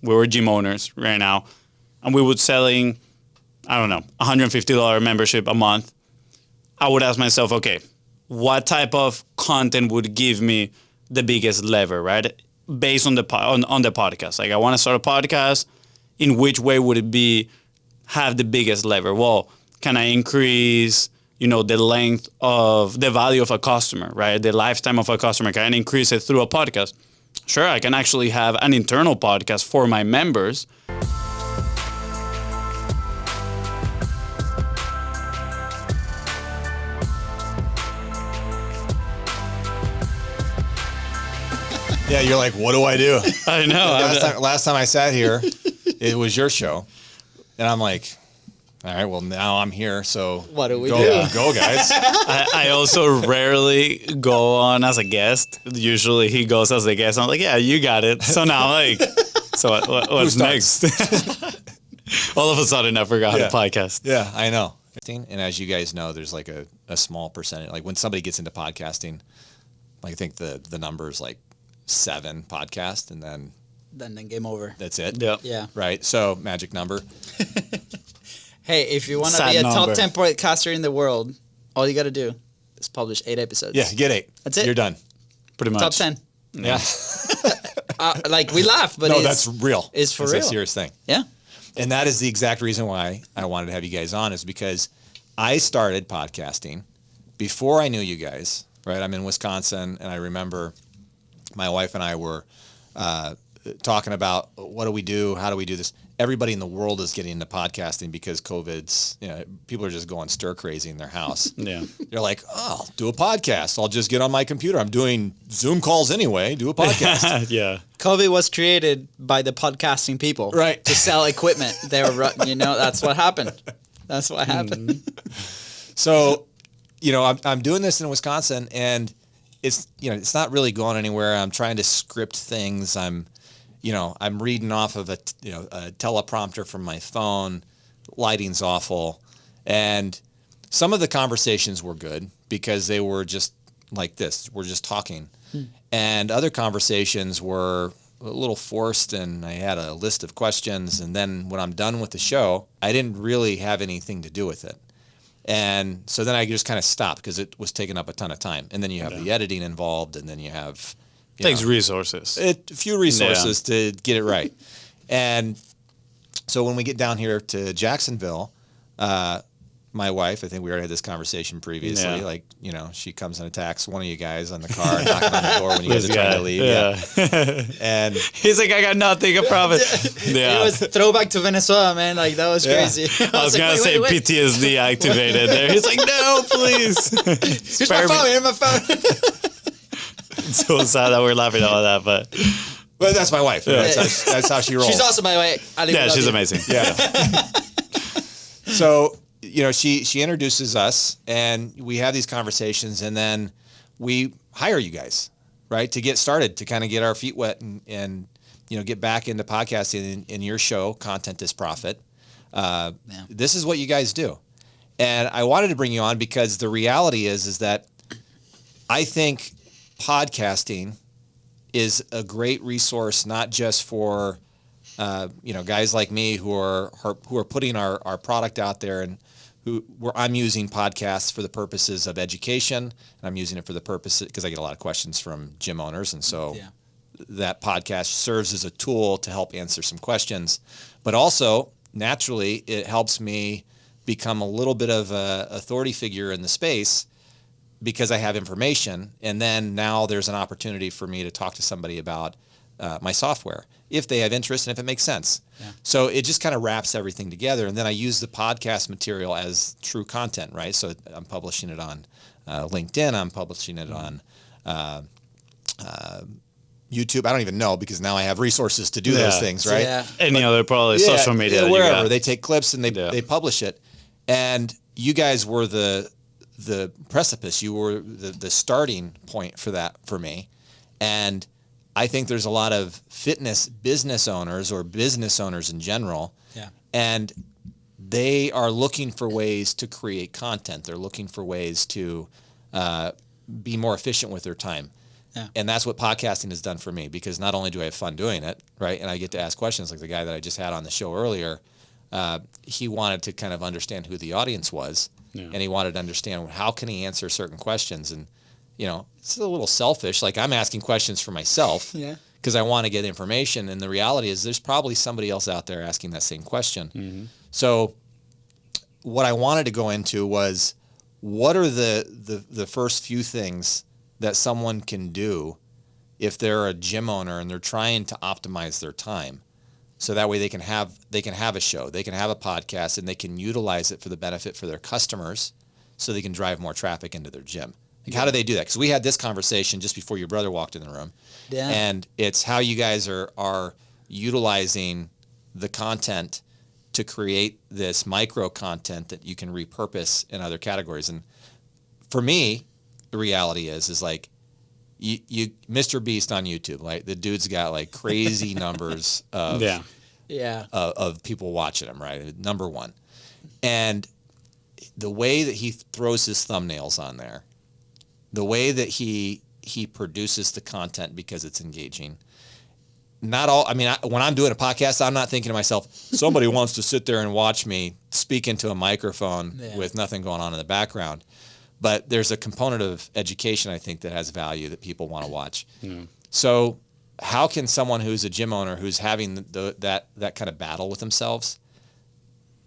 we were gym owners right now, and we would selling, I don't know, $150 membership a month, I would ask myself, okay, what type of content would give me the biggest lever, right? Based on the podcast. Like, I want to start a podcast. In which way would it be have the biggest lever? Well, can I increase, the length of the value of a customer, right? The lifetime of a customer. Can I increase it through a podcast? Sure, I can actually have an internal podcast for my members. Yeah, you're like, what do I do? I know. Last time I sat here, it was your show. And I'm like, all right, well, now I'm here, so what do we do? Go, guys. I also rarely go on as a guest. Usually he goes as a guest. I'm like, yeah, you got it. So now, so what's next? All of a sudden, I forgot how to podcast. Yeah, I know. And as you guys know, there's like a small percentage. Like when somebody gets into podcasting, I think the number is like 7 podcasts, and then game over. That's it. Yep. Yeah. Right. So magic number. Hey, if you want to be a top 10 podcaster in the world, all you got to do is publish 8 episodes. Yeah, get 8. That's it. You're done. Pretty much. Top 10. Yeah. Like, we laugh, but no, that's real. It's for real. It's a serious thing. Yeah. And that is the exact reason why I wanted to have you guys on, is because I started podcasting before I knew you guys, right? I'm in Wisconsin, and I remember my wife and I were talking about, what do we do? How do we do this? Everybody in the world is getting into podcasting because COVID's, people are just going stir crazy in their house. Yeah. They're like, oh, I'll do a podcast. I'll just get on my computer. I'm doing Zoom calls anyway. Do a podcast. Yeah. COVID was created by the podcasting people. Right. To sell equipment. They were, that's what happened. That's what happened. So, I'm doing this in Wisconsin, and it's not really going anywhere. I'm trying to script things. I'm reading off of a teleprompter from my phone. Lighting's awful. And some of the conversations were good because they were just like this. We're just talking. And other conversations were a little forced, and I had a list of questions. And then when I'm done with the show, I didn't really have anything to do with it. And so then I just kind of stopped because it was taking up a ton of time. And then you have the editing involved, and then you have... Takes resources. A few resources to get it right. And so when we get down here to Jacksonville, my wife, I think we already had this conversation previously, she comes and attacks one of you guys on the car, knocking on the door when you guys are trying to leave. Yeah. And he's like, I got nothing, I promise. It was throwback to Venezuela, man. Like, that was crazy. I was going to say wait. PTSD activated there. He's like, no, please. Here's my phone. It's so sad that we're laughing at all that, but that's my wife. Yeah. That's how she rolls. She's also my wife. She's amazing. Yeah. So, she introduces us, and we have these conversations, and then we hire you guys, right, to get started, to kind of get our feet wet and get back into podcasting in your show, Content is Profit. This is what you guys do. And I wanted to bring you on because the reality is that I think podcasting is a great resource, not just for guys like me who are putting our product out there, and where I'm using podcasts for the purposes of education, and I'm using it for the purpose because I get a lot of questions from gym owners, and so that podcast serves as a tool to help answer some questions. But also, naturally, it helps me become a little bit of an authority figure in the space, because I have information, and then now there's an opportunity for me to talk to somebody about my software, if they have interest and if it makes sense. Yeah. So it just kind of wraps everything together, and then I use the podcast material as true content, right? So I'm publishing it on LinkedIn, I'm publishing it on YouTube. I don't even know, because now I have resources to do those things, right? Yeah. Any other probably social media. Yeah, wherever. They take clips and they publish it. And you guys were the precipice. You were the starting point for that for me. And I think there's a lot of fitness business owners, or business owners in general. Yeah. And they are looking for ways to create content. They're looking for ways to be more efficient with their time. Yeah. And that's what podcasting has done for me, because not only do I have fun doing it, right, and I get to ask questions like the guy that I just had on the show earlier. He wanted to kind of understand who the audience was, and he wanted to understand how can he answer certain questions. And, it's a little selfish. Like, I'm asking questions for myself because I want to get information. And the reality is there's probably somebody else out there asking that same question. Mm-hmm. So what I wanted to go into was, what are the first few things that someone can do if they're a gym owner and they're trying to optimize their time, so that way they can have a show, they can have a podcast, and they can utilize it for the benefit for their customers, so they can drive more traffic into their gym. Like, how do they do that? Because we had this conversation just before your brother walked in the room, and it's how you guys are utilizing the content to create this micro content that you can repurpose in other categories. And for me, the reality is like, you Mr. Beast on YouTube, like, the dude's got like crazy numbers of of people watching him, right? Number one. And the way that he throws his thumbnails on there, the way that he produces the content because it's engaging. When I'm doing a podcast, I'm not thinking to myself, somebody wants to sit there and watch me speak into a microphone with nothing going on in the background. But there's a component of education, I think, that has value that people want to watch. So how can someone who's a gym owner who's having that kind of battle with themselves,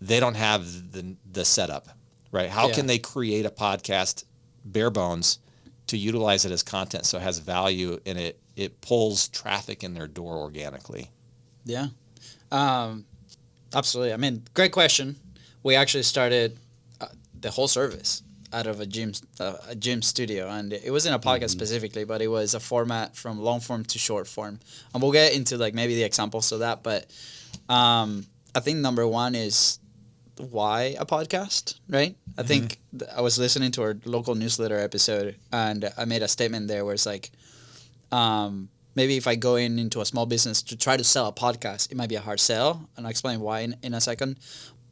they don't have the setup, right? How can they create a podcast bare bones to utilize it as content so it has value and it pulls traffic in their door organically? Yeah, absolutely. I mean, great question. We actually started the whole service out of a gym studio, and it wasn't a podcast specifically, but it was a format from long form to short form, and we'll get into like maybe the examples of that. But I think number one is, why a podcast, right? I think I was listening to our local newsletter episode, and I made a statement there where it's like, maybe if I go into a small business to try to sell a podcast, it might be a hard sell, and I'll explain why in a second.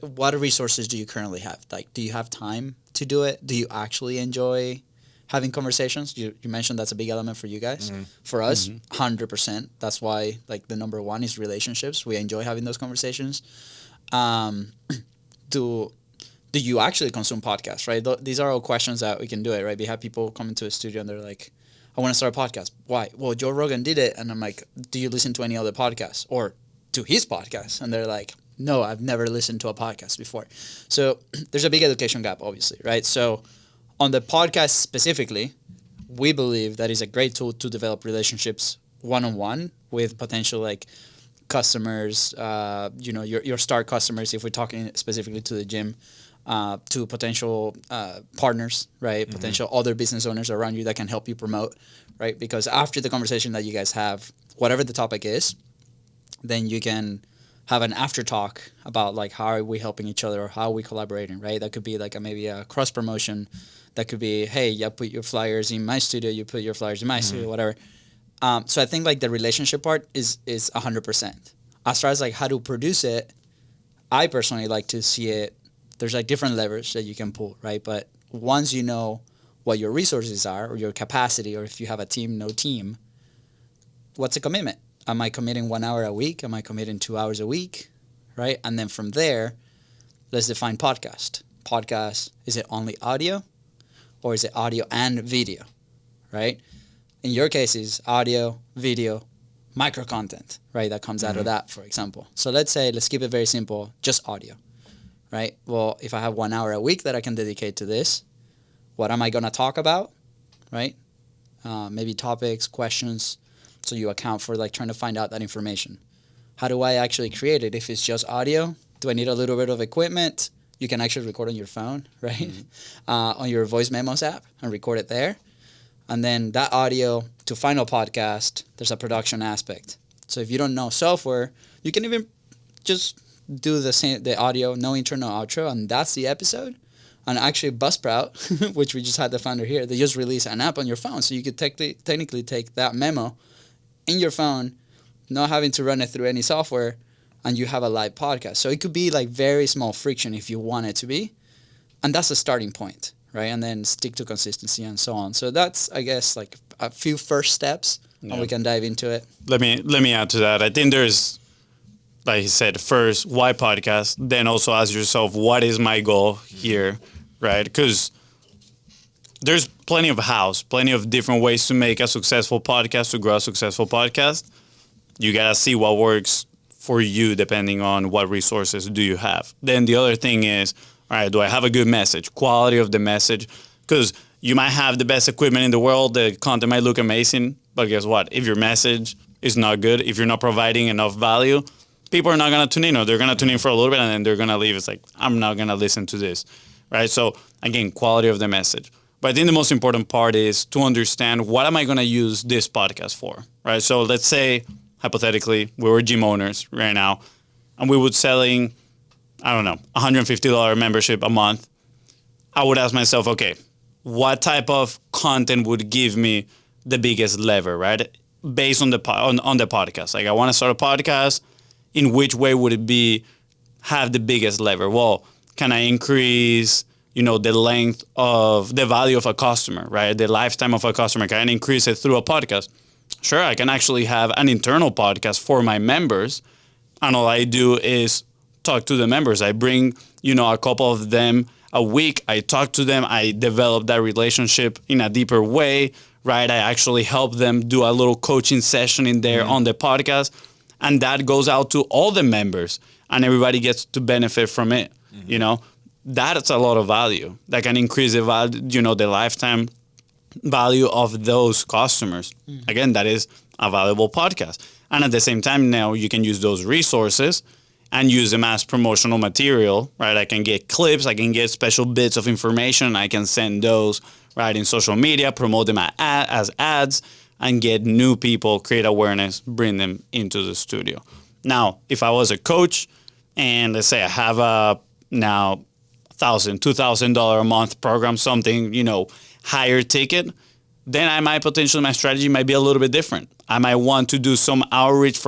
What resources do you currently have? Like, do you have time to do it? Do you actually enjoy having conversations? You mentioned that's a big element for you guys. For us, 100%. That's why, like, the number one is relationships. We enjoy having those conversations. Do you actually consume podcasts, right? These are all questions that we can do it, right? We have people come into a studio and they're like, I want to start a podcast. Why? Well, Joe Rogan did it. And I'm like, do you listen to any other podcasts or to his podcast? And they're like, no, I've never listened to a podcast before. So there's a big education gap, obviously, right? So on the podcast specifically, we believe that is a great tool to develop relationships one-on-one with potential like customers, your star customers, if we're talking specifically to the gym, to potential partners, right? Potential other business owners around you that can help you promote, right? Because after the conversation that you guys have, whatever the topic is, then you can have an after talk about like, how are we helping each other or how are we collaborating, right? That could be like maybe a cross promotion. That could be, hey, you put your flyers in my studio, you put your flyers in my studio, whatever. So I think like the relationship part is 100%. As far as like how to produce it, I personally like to see it. There's like different levers that you can pull, right? But once you know what your resources are or your capacity, or if you have a team, no team, what's a commitment? Am I committing 1 hour a week? Am I committing 2 hours a week? Right? And then from there, let's define podcast. Podcast, is it only audio or is it audio and video? Right? In your case, is audio, video, micro content, right? That comes out of that, for example. So let's keep it very simple, just audio, right? Well, if I have 1 hour a week that I can dedicate to this, what am I going to talk about, right? Maybe topics, questions. So you account for like trying to find out that information. How do I actually create it? If it's just audio, do I need a little bit of equipment? You can actually record on your phone, right? On your voice memos app and record it there. And then that audio to final podcast, there's a production aspect. So if you don't know software, you can even just do the audio, no intro, no outro, and that's the episode. And actually Buzzsprout, which we just had the founder here, they just released an app on your phone. So you could technically take that memo in your phone, not having to run it through any software, and you have a live podcast. So it could be like very small friction if you want it to be. And that's a starting point, right? And then stick to consistency and so on. So that's, I guess, like a few first steps, and we can dive into it. Let me add to that. I think there's, like you said, first, why podcast? Then also ask yourself, what is my goal here, right? Because there's plenty of different ways to make a successful podcast, to grow a successful podcast. You gotta see what works for you depending on what resources do you have. Then the other thing is, all right, do I have a good message? Quality of the message. Because you might have the best equipment in the world, the content might look amazing, but guess what? If your message is not good, if you're not providing enough value, people are not going to tune in, or they're going to tune in for a little bit and then they're going to leave. It's like, I'm not going to listen to this, right? So again, quality of the message. But I think the most important part is to understand, what am I going to use this podcast for, right? So let's say, hypothetically, we were gym owners right now and we would selling, I don't know, $150 membership a month. I would ask myself, okay, what type of content would give me the biggest lever, right? Based on the podcast. Like, I want to start a podcast. In which way would it be have the biggest lever? Well, can I increase, the length of the value of a customer, right? The lifetime of a customer. Can I increase it through a podcast? Sure, I can actually have an internal podcast for my members. And all I do is talk to the members. I bring, a couple of them a week. I talk to them. I develop that relationship in a deeper way, right? I actually help them do a little coaching session in there on the podcast. And that goes out to all the members and everybody gets to benefit from it. That's a lot of value that can increase the value, the lifetime value of those customers. Again, that is a valuable podcast. And at the same time, now you can use those resources and use them as promotional material, right? I can get clips, I can get special bits of information, I can send those, right, in social media, promote them as ads, and get new people, create awareness, bring them into the studio. Now, if I was a coach, and let's say I have a now $1,000, $2,000 a month program, something, higher ticket, then my strategy might be a little bit different. I might want to do some outreach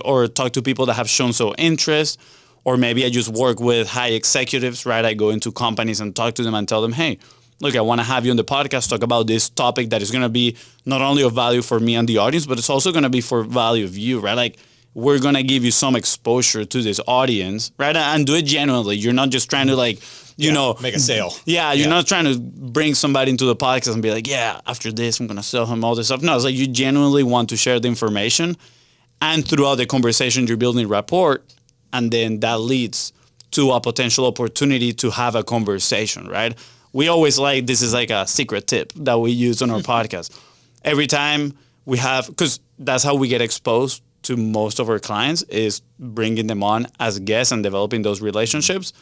or talk to people that have shown some interest, or maybe I just work with high executives, right? I go into companies and talk to them and tell them, hey, look, I want to have you on the podcast, talk about this topic that is going to be not only of value for me and the audience, but it's also going to be for value of you, right? Like, we're going to give you some exposure to this audience, right? And do it genuinely. You're not just trying to make a sale. Yeah, you're not trying to bring somebody into the podcast and be like, yeah, after this, I'm going to sell him all this stuff. No, it's like you genuinely want to share the information. And throughout the conversation, you're building rapport. And then that leads to a potential opportunity to have a conversation, right? We always this is like a secret tip that we use on our podcast. Every time we have, because that's how we get exposed to most of our clients, is bringing them on as guests and developing those relationships.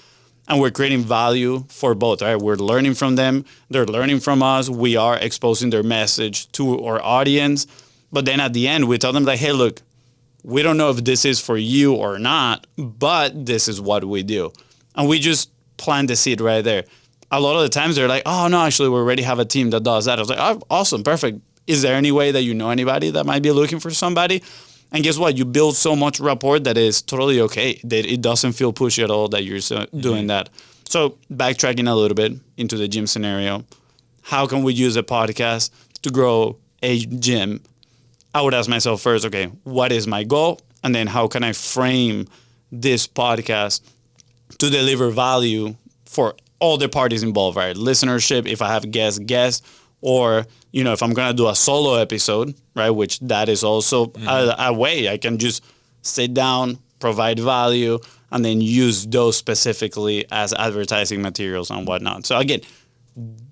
And we're creating value for both, right? We're learning from them. They're learning from us. We are exposing their message to our audience. But then at the end, we tell them hey, look, we don't know if this is for you or not, but this is what we do. And we just plant the seed right there. A lot of the times they're like, oh, no, actually, we already have a team that does that. I was like, oh, awesome, perfect. Is there any way that you know anybody that might be looking for somebody? And guess what? You build so much rapport that is totally okay. That it doesn't feel pushy at all that you're doing that. So backtracking a little bit into the gym scenario, how can we use a podcast to grow a gym? I would ask myself first, okay, what is my goal? And then how can I frame this podcast to deliver value for all the parties involved, right? Listenership, if I have guests, or, if I'm going to do a solo episode, right, which that is also a way I can just sit down, provide value, and then use those specifically as advertising materials and whatnot. So again,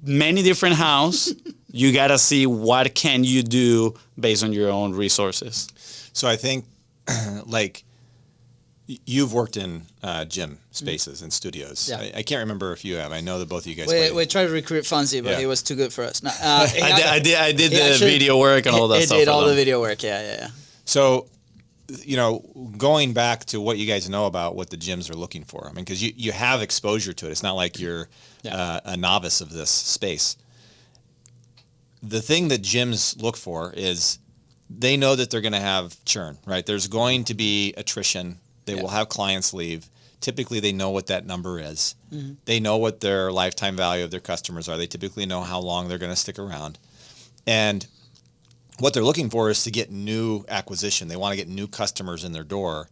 many different hows. You got to see what can you do based on your own resources. So I think, you've worked in gym spaces and studios. Yeah. I can't remember if you have. I know that both of you guys. We tried to recruit Fonzi, but he was too good for us. No, I did the video work and all that stuff. He did all the video work. Yeah. So, going back to what you guys know about what the gyms are looking for. I mean, because you have exposure to it. It's not like you're a novice of this space. The thing that gyms look for is they know that they're going to have churn, right? There's going to be attrition. They will have clients leave. Typically, they know what that number is. Mm-hmm. They know what their lifetime value of their customers are. They typically know how long they're going to stick around. And what they're looking for is to get new acquisition. They want to get new customers in their door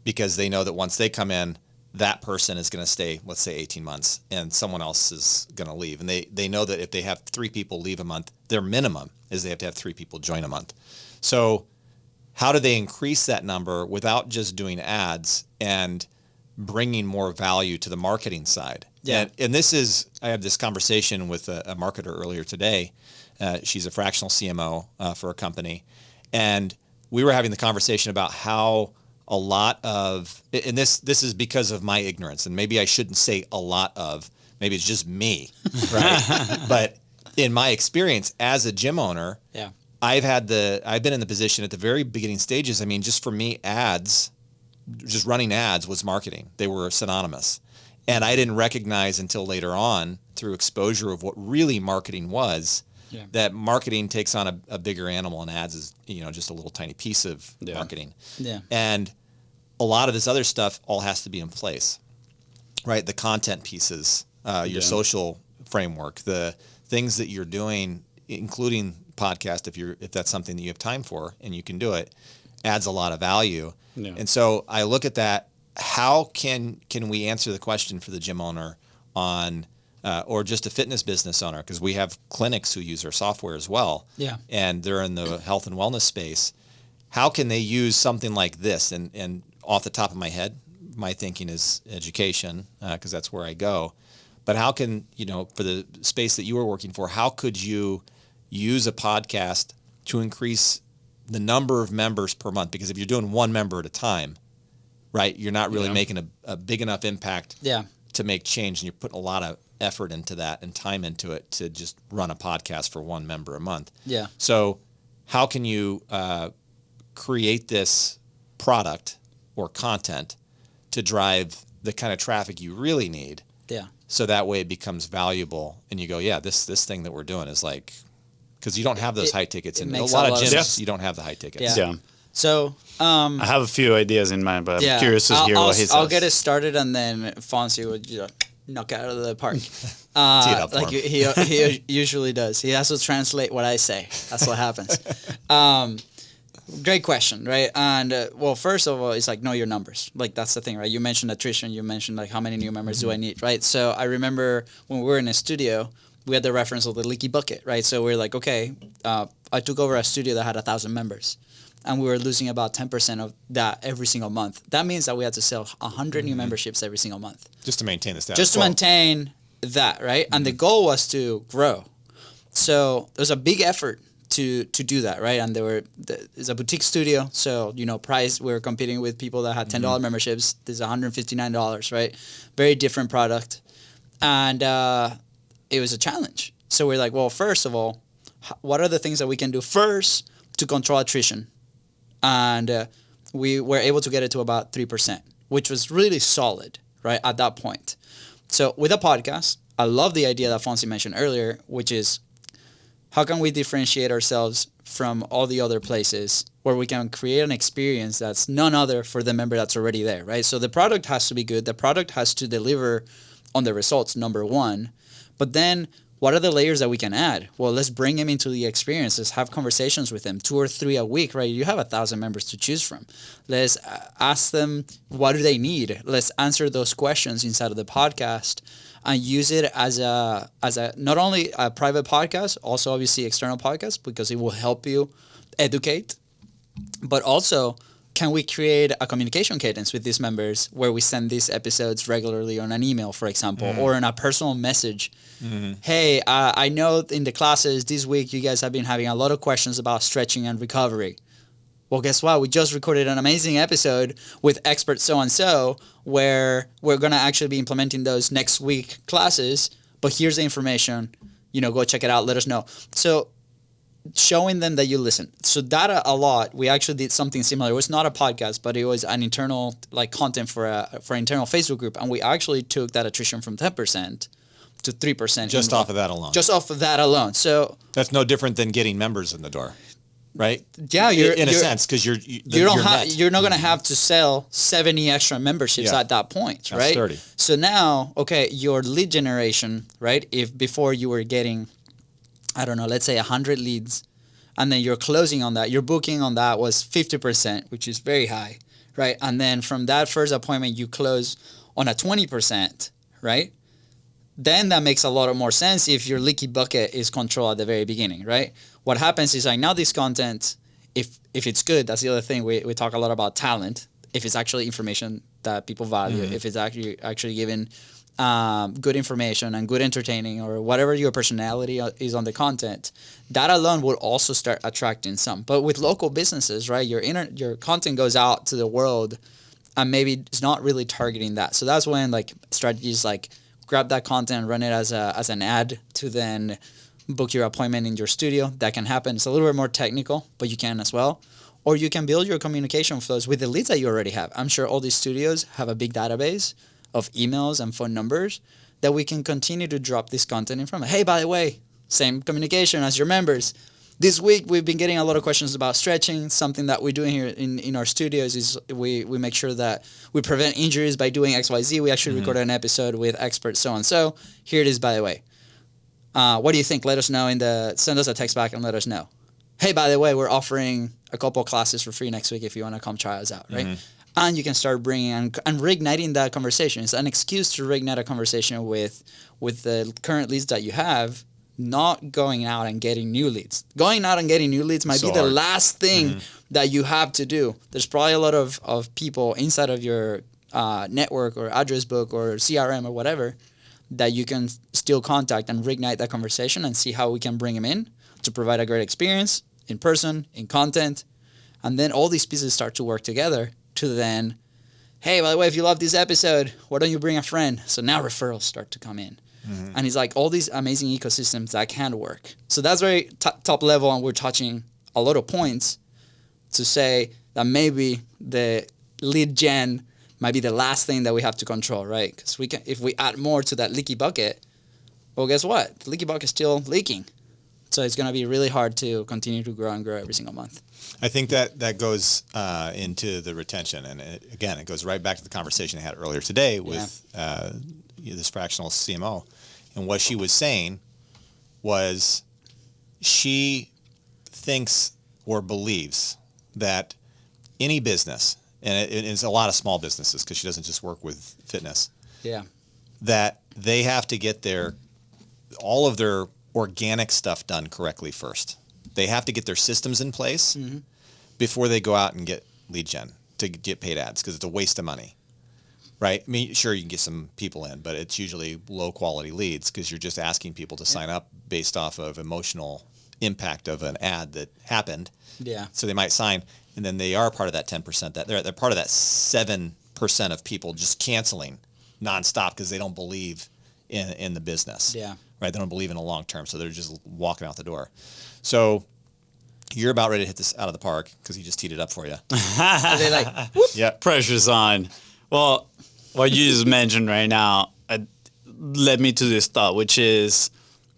because they know that once they come in, that person is going to stay, let's say 18 months, and someone else is going to leave. And they know that if they have 3 people leave a month, their minimum is they have to have 3 people join a month. So how do they increase that number without just doing ads and bringing more value to the marketing side? Yeah. And this is, I had this conversation with a marketer earlier today. She's a fractional CMO for a company. And we were having the conversation about how a lot of, and this is because of my ignorance, and maybe I shouldn't say a lot of, maybe it's just me, right? But in my experience as a gym owner, Yeah. I've been in the position at the very beginning stages. I mean, just for me, just running ads was marketing. They were synonymous. And I didn't recognize until later on through exposure of what really marketing was, that marketing takes on a bigger animal, and ads is, just a little tiny piece of marketing. Yeah. And a lot of this other stuff all has to be in place, right? The content pieces, your social framework, the things that you're doing, including podcast, if that's something that you have time for and you can do it, adds a lot of value. Yeah. And so I look at that. How can we answer the question for the gym owner on, or just a fitness business owner? Because we have clinics who use our software as well. Yeah. And they're in the health and wellness space. How can they use something like this? And off the top of my head, my thinking is education, because that's where I go. But how can, for the space that you were working for, how could you use a podcast to increase the number of members per month? Because if you're doing one member at a time, right, you're not really making a big enough impact to make change, and you're putting a lot of effort into that and time into it to just run a podcast for one member a month. Yeah. So how can you create this product or content to drive the kind of traffic you really need? Yeah. So that way it becomes valuable, and you go, this thing that we're doing is like, because you don't have those high tickets, and a lot of gyms you don't have the high tickets. Yeah. So I have a few ideas in mind, but I'm curious to hear what he says. I'll get it started, and then Fonzi would knock it out of the park. Tee it up for him. He usually does. He has to translate what I say. That's what happens. Great question, right? And well, first of all, it's like, know your numbers. Like, that's the thing, right? You mentioned attrition. You mentioned like how many new members do I need, right? So I remember when we were in a studio, we had the reference of the leaky bucket, right? So we're like, okay, I took over a studio that had 1,000 members, and we were losing about 10% of that every single month. That means that we had to sell 100 new memberships every single month. Just to maintain the status Just to maintain that, right? And the goal was to grow. So there was a big effort to do that, right? And it's a boutique studio, so price, we were competing with people that had $10 memberships. This is $159, right? Very different product, and it was a challenge. So we're like, well, first of all, what are the things that we can do first to control attrition? And we were able to get it to about 3%, which was really solid, right, at that point. So with a podcast, I love the idea that Fonzi mentioned earlier, which is, how can we differentiate ourselves from all the other places where we can create an experience that's none other for the member that's already there, right? So the product has to be good. The product has to deliver on the results, number one. But then what are the layers that we can add? Well, let's bring them into the experience. Let's have conversations with them, 2 or 3 a week, right? You have 1,000 members to choose from. Let's ask them, what do they need? Let's answer those questions inside of the podcast and use it as a not only a private podcast, also obviously external podcast, because it will help you educate, but also, can we create a communication cadence with these members where we send these episodes regularly on an email, for example, or in a personal message? Hey, I know in the classes this week you guys have been having a lot of questions about stretching and recovery. Well, guess what? We just recorded an amazing episode with expert so-and-so where we're going to actually be implementing those next week classes, but here's the information. Go check it out. Let us know. So showing them that you listen. So that a lot, we actually did something similar. It was not a podcast, but it was an internal content for an internal Facebook group. And we actually took that attrition from 10% to 3%. Just off of that alone. Just off of that alone. So that's no different than getting members in the door, right? Yeah, in a sense, because you're not going to have to sell 70 extra memberships at that point, right? That's 30. So now, okay, your lead generation, right? If before you were getting, I don't know, let's say 100 leads and then your closing on that, your booking on that was 50%, which is very high, right? And then from that first appointment, you close on a 20%, right? Then that makes a lot of more sense if your leaky bucket is controlled at the very beginning, right? What happens is like now this content, if it's good, that's the other thing. We talk a lot about talent. If it's actually information that people value, if it's actually given good information and good entertaining or whatever your personality is on the content, that alone will also start attracting some. But with local businesses, right, your content goes out to the world and maybe it's not really targeting that. So that's when like strategies like grab that content, run it as an ad to then book your appointment in your studio. That can happen. It's a little bit more technical, but you can as well. Or you can build your communication flows with the leads that you already have. I'm sure all these studios have a big database of emails and phone numbers that we can continue to drop this content in from. Hey, by the way, same communication as your members. This week, we've been getting a lot of questions about stretching. Something that we're doing here in our studios is we make sure that we prevent injuries by doing XYZ. We actually recorded an episode with expert so-and-so. Here it is, by the way. What do you think? Let us know send us a text back and let us know. Hey, by the way, we're offering a couple classes for free next week if you want to come try us out, right? And you can start bringing and reigniting that conversation. It's an excuse to reignite a conversation with the current leads that you have, not going out and getting new leads. Going out and getting new leads might be the last thing that you have to do. There's probably a lot of people inside of your network or address book or CRM or whatever that you can still contact and reignite that conversation and see how we can bring them in to provide a great experience in person, in content. And then all these pieces start to work together to then, hey, by the way, if you love this episode, why don't you bring a friend? So now referrals start to come in. And it's like all these amazing ecosystems that can work. So that's very top level, and we're touching a lot of points to say that maybe the lead gen might be the last thing that we have to control, right? Because if we add more to that leaky bucket, well, guess what? The leaky bucket is still leaking. So it's going to be really hard to continue to grow and grow every single month. I think that goes into the retention. And it goes right back to the conversation I had earlier today with this fractional CMO. And what she was saying was she thinks or believes that any business, and it's a lot of small businesses because she doesn't just work with fitness, that they have to get all of their organic stuff done correctly first. They have to get their systems in place before they go out and get lead gen to get paid ads because it's a waste of money, right? I mean, sure, you can get some people in, but it's usually low quality leads because you're just asking people to sign up based off of emotional impact of an ad that happened. Yeah. So they might sign, and then they are part of that 10%. That they're part of that 7% of people just canceling nonstop because they don't believe in the business. Yeah. Right. They don't believe in the long term, so they're just walking out the door. So you're about ready to hit this out of the park because he just teed it up for you. They like, whoop. Yeah, pressure's on. Well, what you just mentioned right now led me to this thought, which is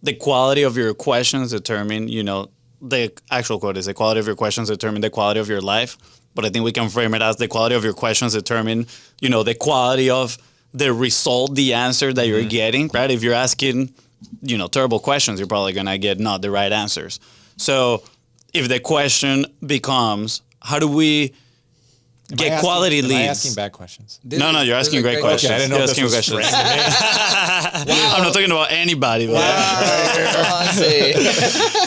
the quality of your questions determine, the actual quote is the quality of your questions determine the quality of your life. But I think we can frame it as the quality of your questions determine, the quality of the result, the answer that you're getting, right? If you're asking, terrible questions, you're probably going to get not the right answers. So if the question becomes, how do we get quality leads? Am I asking bad questions? No, you're asking great questions. Okay, I didn't know you're if this was questions. I'm not talking about anybody. But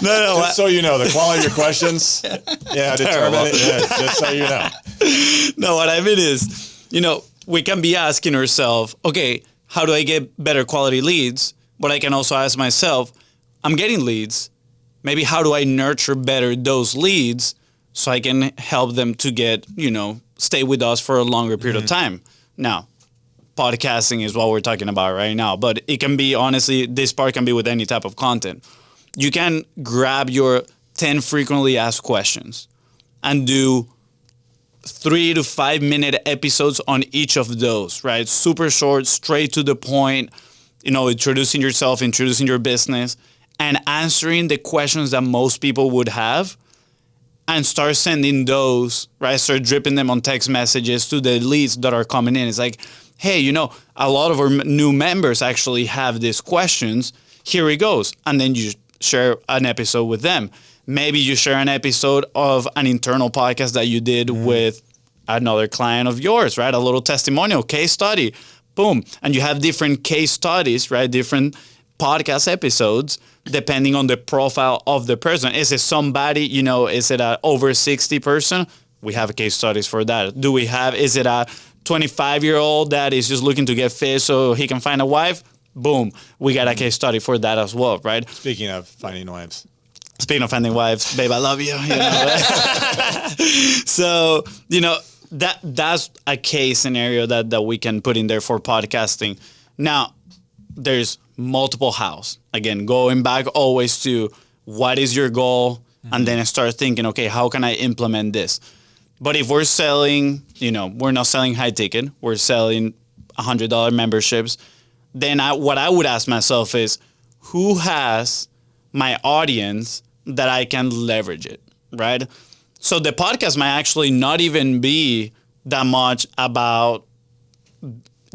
no. Just so you know, the quality of your questions, determine it. Yeah, just so you know. No, what I mean is, we can be asking ourselves, okay, how do I get better quality leads? But I can also ask myself, I'm getting leads. Maybe how do I nurture better those leads so I can help them to get, stay with us for a longer period of time? Now, podcasting is what we're talking about right now, but it can be, honestly, this part can be with any type of content. You can grab your 10 frequently asked questions and do 3 to 5 minute episodes on each of those, right? Super short, straight to the point, introducing yourself, introducing your business, and answering the questions that most people would have, and start sending those, right? Start dripping them on text messages to the leads that are coming in. It's like, hey, a lot of our new members actually have these questions. Here it goes. And then you share an episode with them. Maybe you share an episode of an internal podcast that you did with another client of yours, right? A little testimonial, case study, boom. And you have different case studies, right? Different podcast episodes depending on the profile of the person. Is it somebody, is it an over 60 person? We have case studies for that. Is it a 25-year-old that is just looking to get fit so he can find a wife? Boom. We got a case study for that as well, right? Speaking of finding wives. Speaking of finding wives, babe, I love you. So, that's a case scenario that we can put in there for podcasting. Now, there's multiple hows. Again, going back always to what is your goal, and then start thinking, okay, how can I implement this? But if we're selling, we're not selling high ticket, we're selling $100 memberships, then what I would ask myself is, who has my audience that I can leverage it, right? So the podcast might actually not even be that much about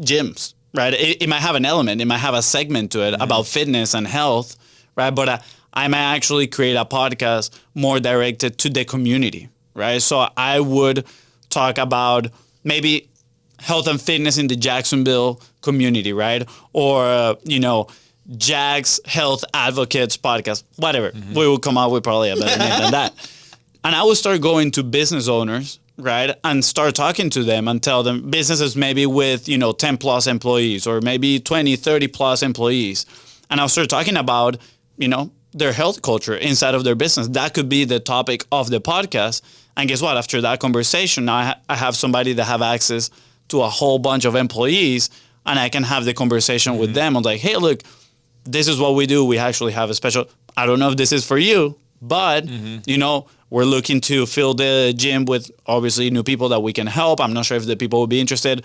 gyms, right? It might have an element, it might have a segment to it about fitness and health, right? But I might actually create a podcast more directed to the community, right? So I would talk about maybe health and fitness in the Jacksonville community, right? Or, Jack's Health Advocates podcast, whatever. We will come out with probably a better name than that. And I would start going to business owners, right? And start talking to them and tell them businesses maybe with, 10 plus employees or maybe 20, 30 plus employees. And I'll start talking about, their health culture inside of their business. That could be the topic of the podcast. And guess what? After that conversation, now I have somebody that have access to a whole bunch of employees, and I can have the conversation with them. I'm like, hey, look, this is what we do. We actually have a special, I don't know if this is for you, but, we're looking to fill the gym with obviously new people that we can help. I'm not sure if the people will be interested.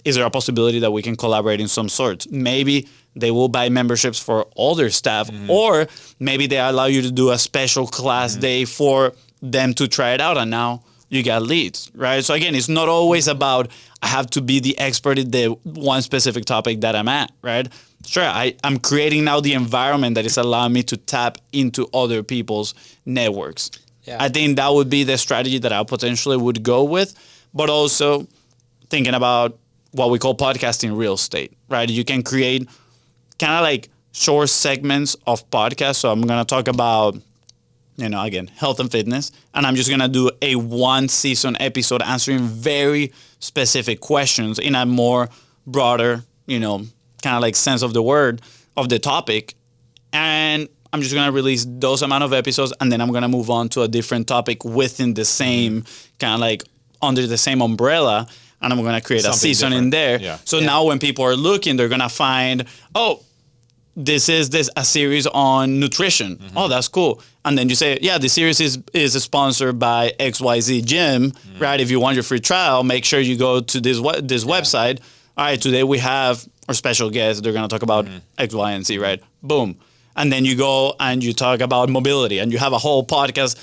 Is there a possibility that we can collaborate in some sort? Maybe they will buy memberships for all their staff, or maybe they allow you to do a special class day for them to try it out, and now you got leads, right? So again, it's not always about I have to be the expert in the one specific topic that I'm at, right? Sure, I'm creating now the environment that is allowing me to tap into other people's networks. Yeah. I think that would be the strategy that I potentially would go with, but also thinking about what we call podcasting real estate, right? You can create kind of like short segments of podcasts. So I'm going to talk about, again, health and fitness, and I'm just going to do a one season episode answering very specific questions in a more broader, kind of like sense of the word of the topic. And I'm just going to release those amount of episodes, and then I'm going to move on to a different topic within the same kind of like under the same umbrella. And I'm going to create something a season different in there. Yeah. So now when people are looking, they're going to find, this is a series on nutrition. Oh, that's cool. And then you say, the series is sponsored by XYZ Gym, right? If you want your free trial, make sure you go to this website. All right, today we have our special guest. They're going to talk about X, Y, and Z, right? Boom. And then you go and you talk about mobility, and you have a whole podcast,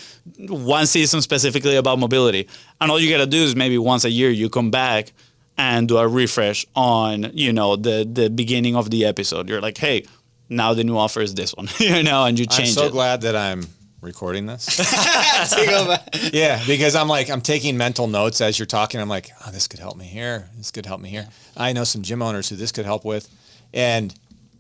one season specifically about mobility. And all you got to do is maybe once a year you come back and do a refresh on, the beginning of the episode. You're like, hey, now the new offer is this one, and you change it. I'm so glad that I'm recording this. Yeah, because I'm taking mental notes as you're talking. I'm like, oh, this could help me here. This could help me here. I know some gym owners who this could help with. And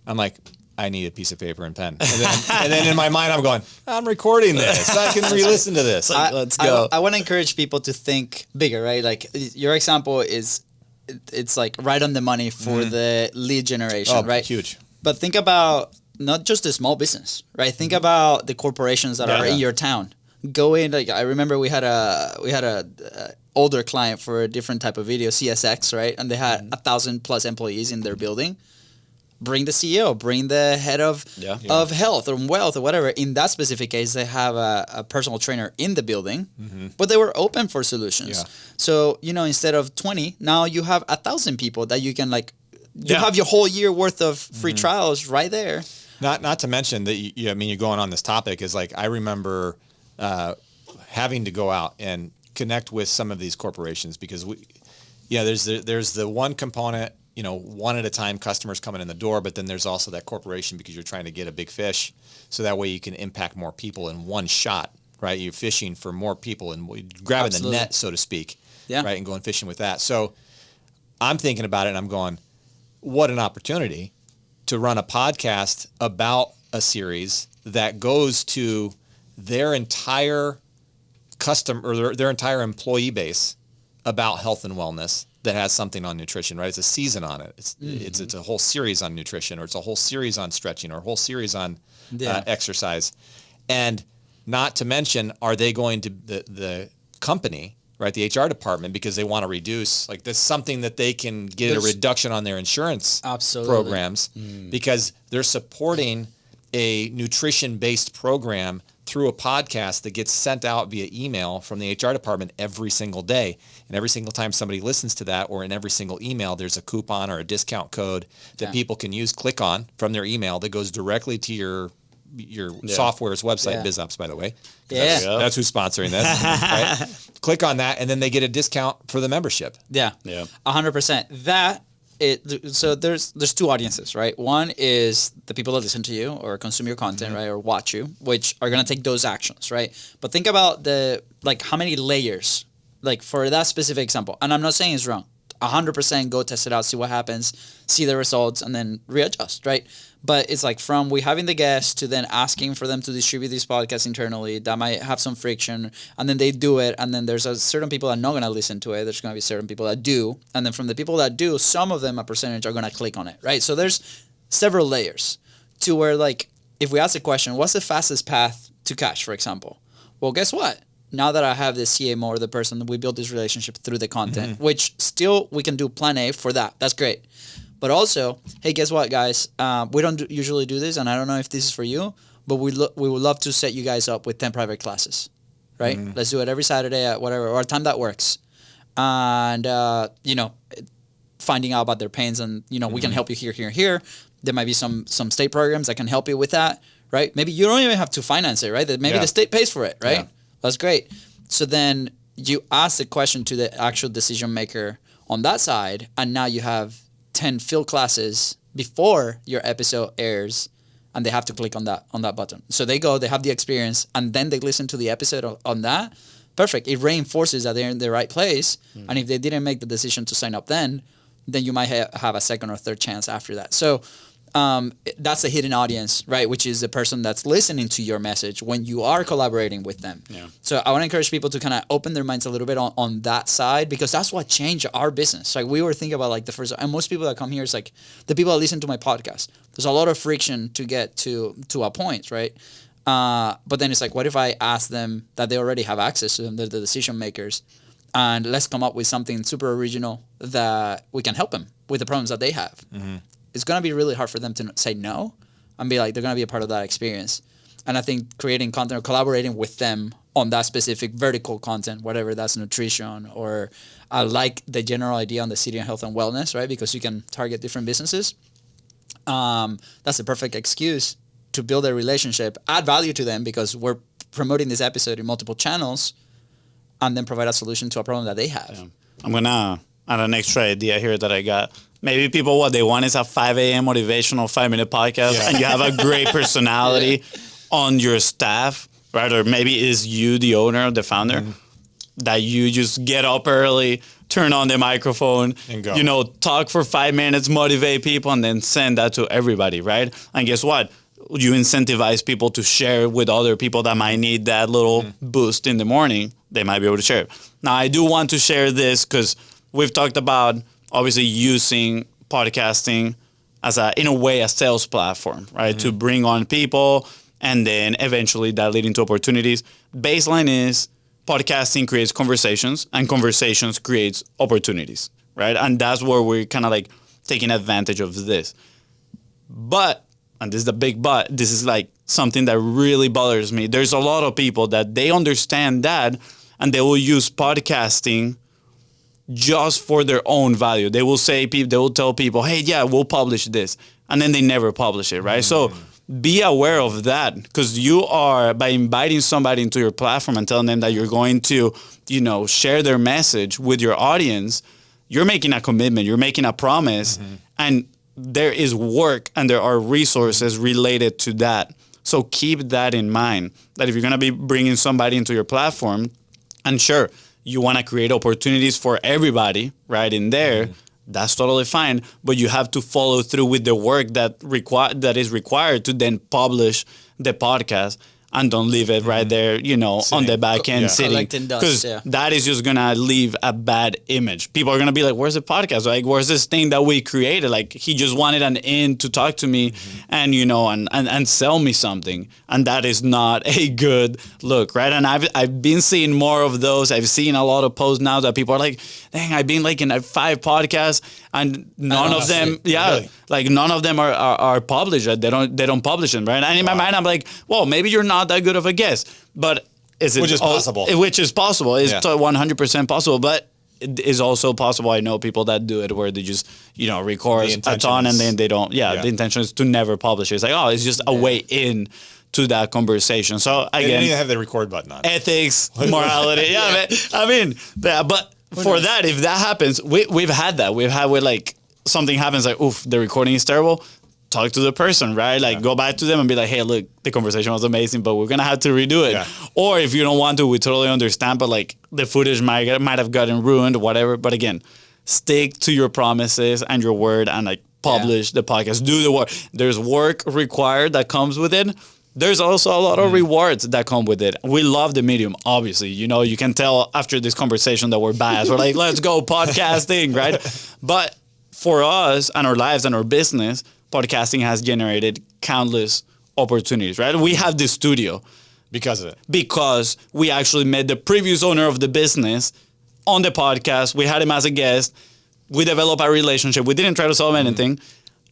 I'm like, I need a piece of paper and pen. And then in my mind, I'm going, I'm recording this. I can re-listen to this. Let's go. I want to encourage people to think bigger, right? Like your example it's like right on the money for the lead generation, right? Huge. But think about not just the small business, right? Think about the corporations that are in your town. Go in, like I remember we had a older client for a different type of video, CSX, right? And they had 1,000 plus employees in their building. Bring the CEO, bring the head of health or wealth or whatever. In that specific case, they have a personal trainer in the building, but they were open for solutions. Yeah. So, instead of 20, now you have 1,000 people that you can you have your whole year worth of free trials right there. Not to mention that you're going on this topic is I remember having to go out and connect with some of these corporations because there's the one component one at a time customers coming in the door, but then there's also that corporation because you're trying to get a big fish. So that way you can impact more people in one shot, right? You're fishing for more people and grabbing Absolutely. the net, so to speak, Yeah. right? And going fishing with that. So I'm thinking about it and I'm going, what an opportunity to run a podcast about a series that goes to their entire their entire employee base about health and wellness that has something on nutrition, right? It's a season on it. It's a whole series on nutrition, or it's a whole series on stretching, or a whole series on exercise. And not to mention, are they going to the company, right, the HR department, because they want to reduce, like, there's something that they can get a reduction on their insurance programs because they're supporting a nutrition-based program through a podcast that gets sent out via email from the HR department every single day. And every single time somebody listens to that, or in every single email, there's a coupon or a discount code that people can use, click on from their email that goes directly to your software's website, Bizbros, by the way. That's who's sponsoring this. Right? Click on that, and then they get a discount for the membership. Yeah. 100%. So there's two audiences, right? One is the people that listen to you or consume your content, right, or watch you, which are gonna take those actions, right? But think about how many layers, like for that specific example. And I'm not saying it's wrong. 100% go test it out, see what happens, see the results, and then readjust, right? But it's like from we having the guests to then asking for them to distribute these podcasts internally, that might have some friction, and then they do it, and then there's certain people that are not going to listen to it. There's going to be certain people that do, and then from the people that do, some of them, a percentage, are going to click on it, right? So there's several layers to where, like, if we ask the question, what's the fastest path to cash, for example? Well, guess what? Now that I have the CMO or the person, we built this relationship through the content, which still we can do plan A for that. That's great. But also, hey, guess what, guys? We don't usually do this, and I don't know if this is for you, but we would love to set you guys up with 10 private classes, right? Let's do it every Saturday at whatever, or a time that works. And, finding out about their pains, and, we can help you here, here, and here. There might be some state programs that can help you with that, right? Maybe you don't even have to finance it, right? Maybe the state pays for it, right? Yeah. That's great. So then you ask the question to the actual decision maker on that side, and now you have 10 field classes before your episode airs, and they have to click on that button. So they go, they have the experience, and then they listen to the episode on that. Perfect. It reinforces that they're in the right place. And if they didn't make the decision to sign up then you might have a second or third chance after that. So that's the hidden audience, right? Which is the person that's listening to your message when you are collaborating with them. Yeah. So I want to encourage people to kind of open their minds a little bit on that side, because that's what changed our business. Like, we were thinking about, like, the first, and most people that come here is like the people that listen to my podcast. There's a lot of friction to get to a point, right? But then it's like, what if I ask them that they already have access to them, they're the decision makers, and let's come up with something super original that we can help them with the problems that they have. It's going to be really hard for them to say no and be like, they're going to be a part of that experience. And I think creating content or collaborating with them on that specific vertical content, whatever that's nutrition, or I like the general idea on the city and health and wellness, right? Because you can target different businesses. That's the perfect excuse to build a relationship, add value to them, because we're promoting this episode in multiple channels, and then provide a solution to a problem that they have. Yeah. I'm going to add an extra idea here that I got. Maybe people, what they want is a 5 a.m. motivational 5-minute podcast, and you have a great personality on your staff, right? Or maybe it's you, the owner, the founder, that you just get up early, turn on the microphone, and go. Talk for 5 minutes, motivate people, and then send that to everybody, right? And guess what? You incentivize people to share with other people that might need that little boost in the morning. They might be able to share it. Now, I do want to share this because we've talked about obviously using podcasting as in a way, a sales platform, right? To bring on people, and then eventually that leading to opportunities. Baseline is podcasting creates conversations, and conversations creates opportunities, right? And that's where we're kind of like taking advantage of this. But, and this is the big but, this is like something that really bothers me. There's a lot of people that they understand that, and they will use podcasting just for their own value. They will tell people, hey, yeah, we'll publish this. And then they never publish it, right? So be aware of that, because you are, by inviting somebody into your platform and telling them that you're going to, share their message with your audience, you're making a commitment, you're making a promise, and there is work and there are resources related to that. So keep that in mind, that if you're going to be bringing somebody into your platform, and sure, you want to create opportunities for everybody right in there, that's totally fine. But you have to follow through with the work that is required to then publish the podcast. And don't leave it right there, on the back end sitting. Collecting dust, Because that is just going to leave a bad image. People are going to be like, where's the podcast? Like, where's this thing that we created? Like, he just wanted an in to talk to me and, and sell me something. And that is not a good look, right? And I've been seeing more of those. I've seen a lot of posts now that people are like, dang, I've been like in 5 podcasts and none of them, really? like none of them are published. They don't publish them, right? And in my mind, I'm like, well, maybe you're not that good of a guest, but is it which is possible? Which is possible. It's 100% possible, but it is also possible. I know people that do it where they just record a ton and then they don't. Yeah, the intention is to never publish it. It's like, it's just a way in to that conversation. So again, they didn't even have the record button on. Ethics, morality. But for that, if that happens, we've had that. We've had where like something happens, like, oof, the recording is terrible. Talk to the person, right? Like, go back to them and be like, hey, look, the conversation was amazing, but we're going to have to redo it. Yeah. Or if you don't want to, we totally understand, but like the footage might have gotten ruined, whatever. But again, stick to your promises and your word and like publish the podcast. Do the work. There's work required that comes with it. There's also a lot of rewards that come with it. We love the medium, obviously. You can tell after this conversation that we're biased. We're like, let's go podcasting, right? But for us and our lives and our business, podcasting has generated countless opportunities, right? We have this studio. Because of it. Because we actually met the previous owner of the business on the podcast. We had him as a guest. We developed a relationship. We didn't try to solve anything.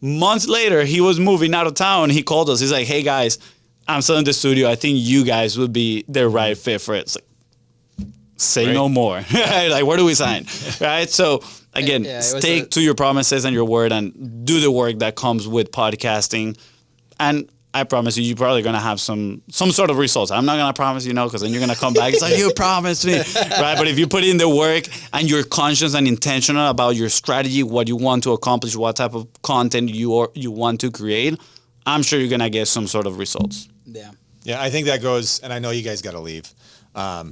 Months later, he was moving out of town. He called us. He's like, hey, guys, I'm selling the studio. I think you guys would be the right fit for it. It's like, say no more. Like, where do we sign? Right? So again, stick to your promises and your word and do the work that comes with podcasting. And I promise you're probably going to have some sort of results. I'm not going to promise, because then you're going to come back. It's like, you promised me, right? But if you put in the work and you're conscious and intentional about your strategy, what you want to accomplish, what type of content you want to create, I'm sure you're going to get some sort of results. Yeah. Yeah, I think that goes, and I know you guys got to leave.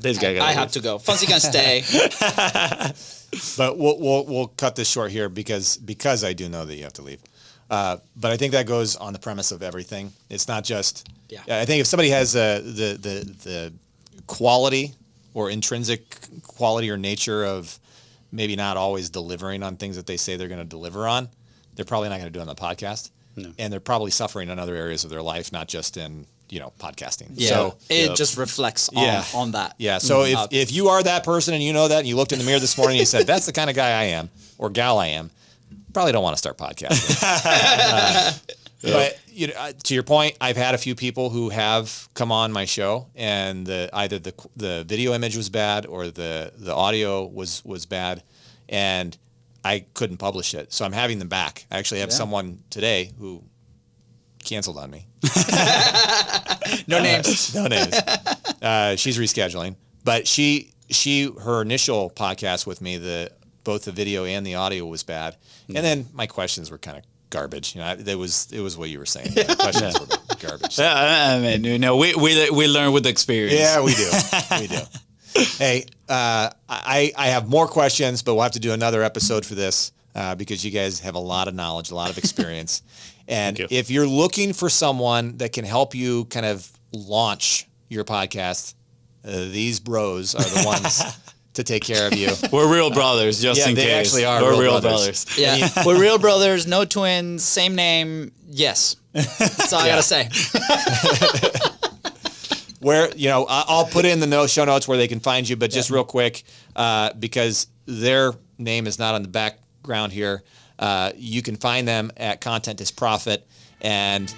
This guy I have to go. Fonzi can stay. But we'll cut this short here because I do know that you have to leave. But I think that goes on the premise of everything. It's not just. Yeah. I think if somebody has the quality or intrinsic quality or nature of maybe not always delivering on things that they say they're going to deliver on, they're probably not going to do it on the podcast. No. And they're probably suffering in other areas of their life, not just in podcasting. Yeah. So it just reflects on that. Yeah. So if you are that person and you know that and you looked in the mirror this morning and you said, that's the kind of guy I am or gal I am, probably don't want to start podcasting. But to your point, I've had a few people who have come on my show and either the video image was bad or the audio was bad and I couldn't publish it. So I'm having them back. I actually have someone today who canceled on me. No names. No names. She's rescheduling, but her initial podcast with me, both the video and the audio was bad, and then my questions were kind of garbage. It was what you were saying. The questions were garbage. I mean, we learn with experience. Yeah, we do. We do. Hey, I have more questions, but we'll have to do another episode for this because you guys have a lot of knowledge, a lot of experience. And if you're looking for someone that can help you kind of launch your podcast, these bros are the ones to take care of you. We're real brothers, just in case. They actually are. We're real brothers. Yeah, we're real brothers, no twins, same name. Yes, that's all I gotta say. Where I'll put in the show notes where they can find you, but just real quick, because their name is not on the background here. You can find them at Content is Profit, and